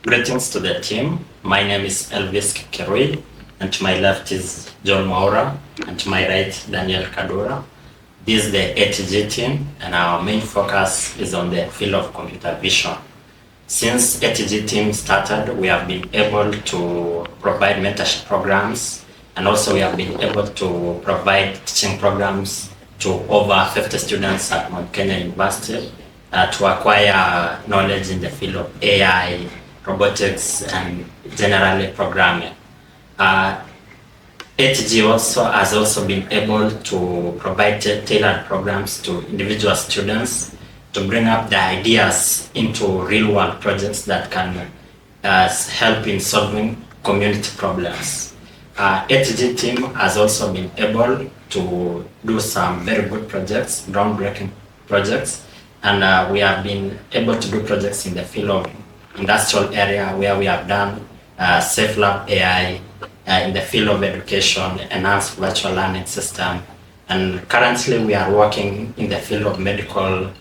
Greetings to the team. My name is Elvis Kerui, and to my left is John Maura, and to my right, Daniel Kadura. This is the ATG team, and our main focus is on the field of computer vision. Since ATG team started, we have been able to provide mentorship programs, and also we have been able to provide teaching programs to over 50 students at Mount Kenya University to acquire knowledge in the field of AI, robotics, and generally programming. ATG also has also been able to provide tailored programs to individual students to bring up the ideas into real-world projects that can help in solving community problems. ATG team has also been able to do some very good projects, groundbreaking projects, and we have been able to do projects in the field of industrial area where we have done Safe Lab AI in the field of education, enhanced virtual learning system, and currently we are working in the field of medical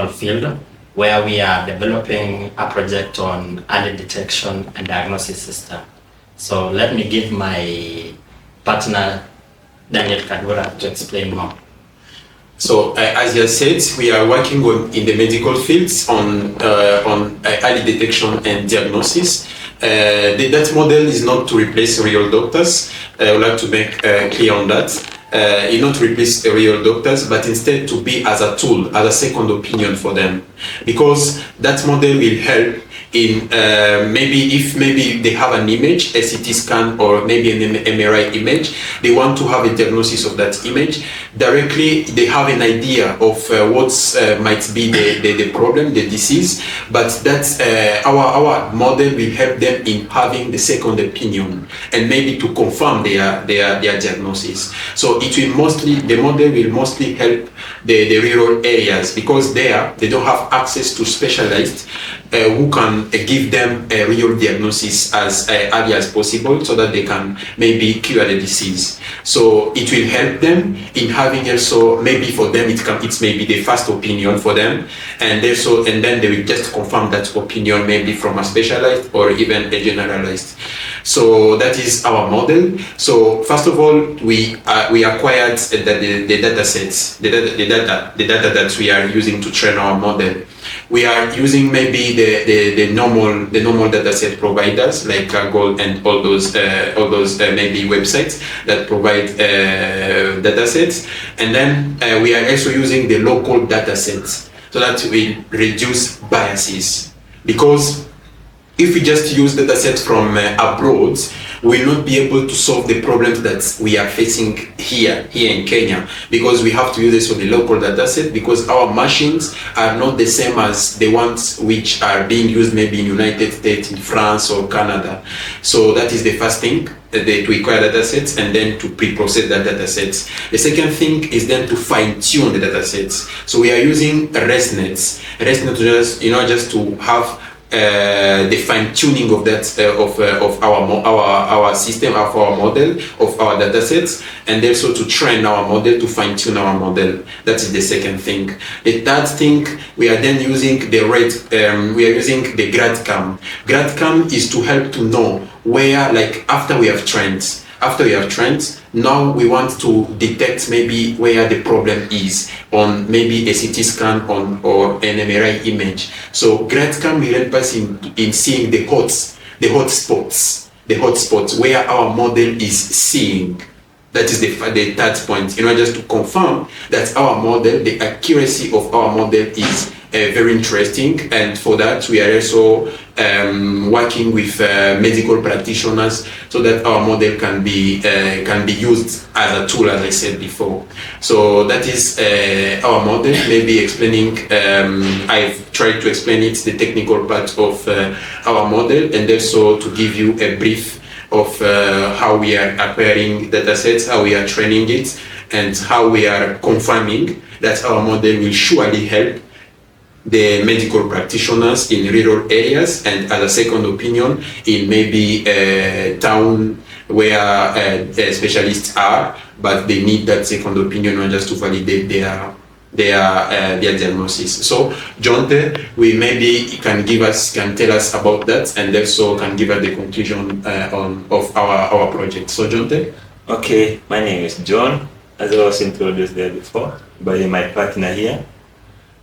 field where we are developing a project on early detection and diagnosis system. So let me give my partner Daniel Kadura to explain more. So, as you said, we are working in the medical fields on early detection and diagnosis. That model is not to replace real doctors. I would like to make clear on that. It's not to replace real doctors, but instead to be as a tool, as a second opinion for them. Because that model will help in maybe they have an image, a CT scan, or maybe an MRI image, they want to have a diagnosis of that image. Directly, they have an idea of what might be the problem, the disease, but that's our model will help them in having the second opinion and maybe to confirm their diagnosis. So the model will mostly help the rural areas because they don't have access to specialists who can give them a real diagnosis as early as possible so that they can maybe cure the disease. So it will help them in having also, maybe for them it's maybe the first opinion for them, and then they will just confirm that opinion maybe from a specialized or even a generalized. So that is our model. So first of all, we acquired the data sets, the data that we are using to train our model. We are using maybe the normal data set providers like Google and all those maybe websites that provide data sets, and then we are also using the local data sets so that we reduce biases, because if we just use data sets from abroad, we will not be able to solve the problems that we are facing here in Kenya, because we have to use this on the local data set, because our machines are not the same as the ones which are being used maybe in United States, in France or Canada. So that is the first thing, that we acquire data sets and then to pre-process the data sets. The second thing is then to fine-tune the data sets. So we are using ResNets just to have the fine-tuning of that of our system, of our model, of our data sets, and also to train our model, to fine-tune our model. That is the second thing. The third thing, we are then using the GradCam. GradCam is to help to know where, like after we have trained, now we want to detect maybe where the problem is on maybe a CT scan or an MRI image. So GradCam will help us in seeing the hotspots where our model is seeing. That is the third point, just to confirm that our model, the accuracy of our model is very interesting. And for that, we are also working with medical practitioners so that our model can be used as a tool, as I said before. So that is our model. Maybe explaining, I've tried to explain it, the technical part of our model, and also to give you a brief of how we are acquiring data sets, how we are training it, and how we are confirming that our model will surely help the medical practitioners in rural areas and as a second opinion in maybe a town where specialists are, but they need that second opinion just to validate their diagnosis. So Jonte, we maybe can tell us about that, and also can give us the conclusion of our project. So Jonte. Okay, my name is John, as I was introduced there before by my partner here.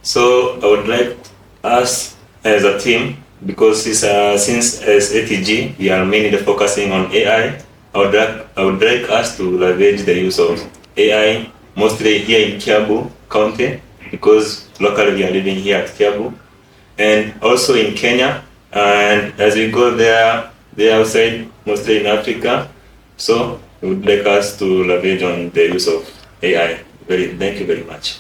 So I would like us as a team, because since as ATG we are mainly focusing on AI, I would like us to leverage the use of AI mostly here in Kiambu County, because locally we are living here at Kiambu, and also in Kenya, and as we go there outside, mostly in Africa. So we would like us to leverage on the use of AI. Thank you very much.